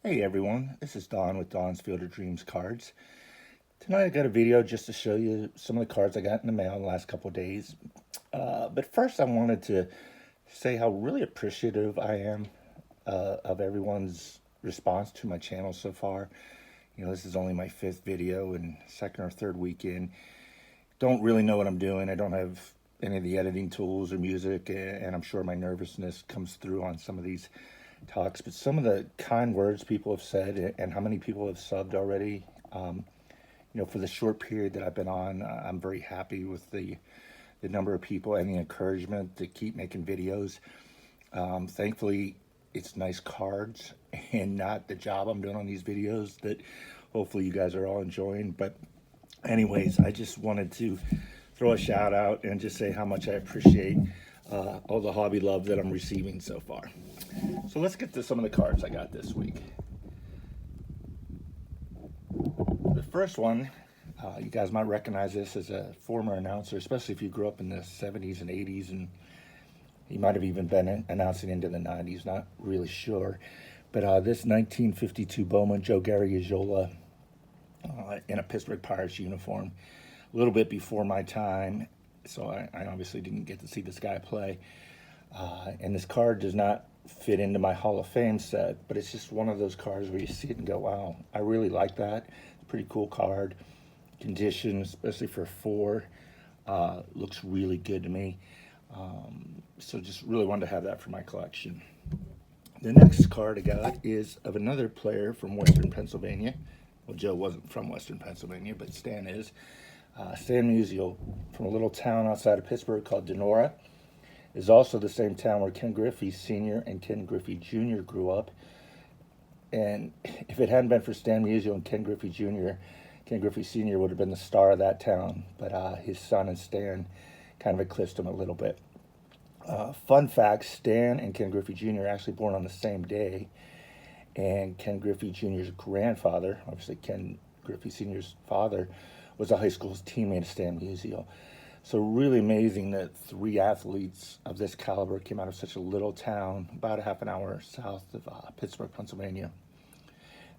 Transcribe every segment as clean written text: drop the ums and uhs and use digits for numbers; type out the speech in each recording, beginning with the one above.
Hey everyone, this is Don with Don's Field of Dreams Cards. Tonight I got a video just to show you some of the cards I got in the mail in the last couple of days. But first I wanted to say how really appreciative I am of everyone's response to my channel so far. You know, this is only my fifth video and second or third weekend. Don't really know what I'm doing. I don't have any of the editing tools or music, and I'm sure my nervousness comes through on some of these talks, but some of the kind words people have said and how many people have subbed already, for the short period that I've been on, I'm very happy with the number of people and the encouragement to keep making videos. Thankfully, it's nice cards and not the job I'm doing on these videos that hopefully you guys are all enjoying. But anyways, I just wanted to throw a shout out and just say how much I appreciate all the hobby love that I'm receiving so far. So let's get to some of the cards I got this week. The first one, you guys might recognize this as a former announcer, especially if you grew up in the 70s and 80s, and he might have even been announcing into the 90s, not really sure. But this 1952 Bowman, Gary AJola, in a Pittsburgh Pirates uniform, a little bit before my time, so I obviously didn't get to see this guy play. And this card does not fit into my Hall of Fame set, but it's just one of those cards where you see it and go, wow, I really like that. It's a pretty cool card. Condition, especially for 4, looks really good to me. So just really wanted to have that for my collection. The next card I got is of another player from Western Pennsylvania. Well, Joe wasn't from Western Pennsylvania, but Stan is. Stan Musial, from a little town outside of Pittsburgh called Denora, is also the same town where Ken Griffey Sr. and Ken Griffey Jr. grew up. And if it hadn't been for Stan Musial and Ken Griffey Jr., Ken Griffey Sr. would have been the star of that town, but his son and Stan kind of eclipsed him a little bit. Fun fact, Stan and Ken Griffey Jr. are actually born on the same day, and Ken Griffey Jr.'s grandfather, obviously Ken Griffey Sr.'s father, was a high school teammate of Stan Musial. So really amazing that 3 athletes of this caliber came out of such a little town, about a half an hour south of Pittsburgh, Pennsylvania.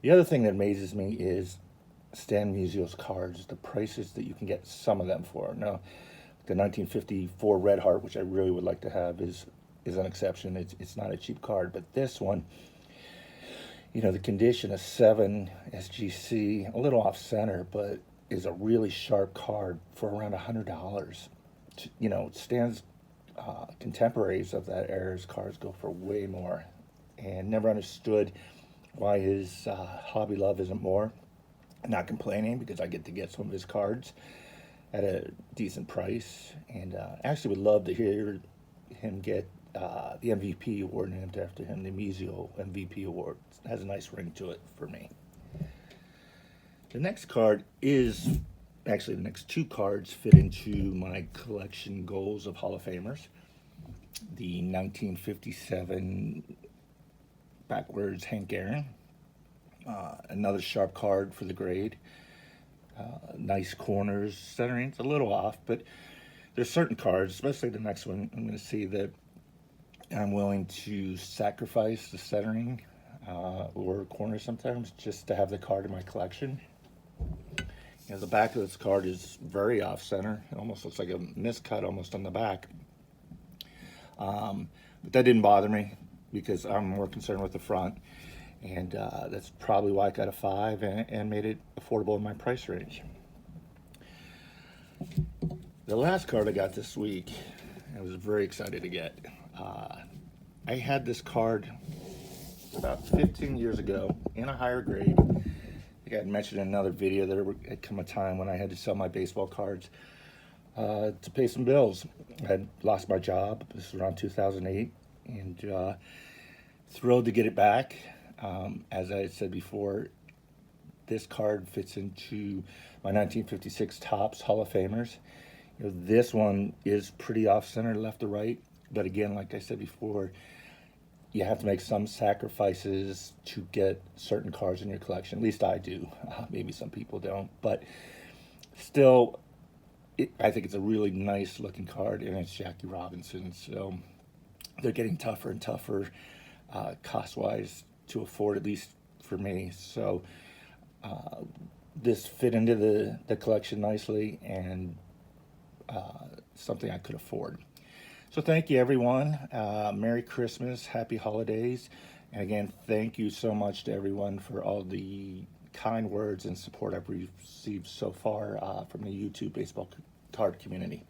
The other thing that amazes me is Stan Musial's cards, the prices that you can get some of them for. Now, the 1954 Red Heart, which I really would like to have, is an exception. It's not a cheap card, but this one, the condition is 7 SGC, a little off center, but is a really sharp card for around $100. Stan's contemporaries of that era's cards go for way more, and never understood why his hobby love isn't more. I'm not complaining because I get to get some of his cards at a decent price, and actually would love to hear him get the MVP award named after him, the Musial MVP award. It has a nice ring to it for me. The next card is, actually the next 2 cards fit into my collection goals of Hall of Famers. The 1957 backwards Hank Aaron, another sharp card for the grade. Nice corners, centering's a little off, but there's certain cards, especially the next one, I'm going to see that I'm willing to sacrifice the centering or corners sometimes just to have the card in my collection. The back of this card is very off center. It almost looks like a miscut almost on the back. But that didn't bother me because I'm more concerned with the front. And that's probably why I got a 5 and made it affordable in my price range. The last card I got this week, I was very excited to get. I had this card about 15 years ago in a higher grade. I had mentioned in another video that there had come a time when I had to sell my baseball cards to pay some bills. I had lost my job. This was around 2008, and thrilled to get it back. As I had said before, this card fits into my 1956 Topps Hall of Famers. This one is pretty off-center, left to right, but again, like I said before, you have to make some sacrifices to get certain cards in your collection. At least I do. Maybe some people don't, but still, I think it's a really nice looking card, and it's Jackie Robinson. So they're getting tougher and tougher cost-wise to afford, at least for me. So this fit into the collection nicely, and something I could afford. So thank you, everyone. Merry Christmas, Happy Holidays. And again, thank you so much to everyone for all the kind words and support I've received so far from the YouTube baseball card community.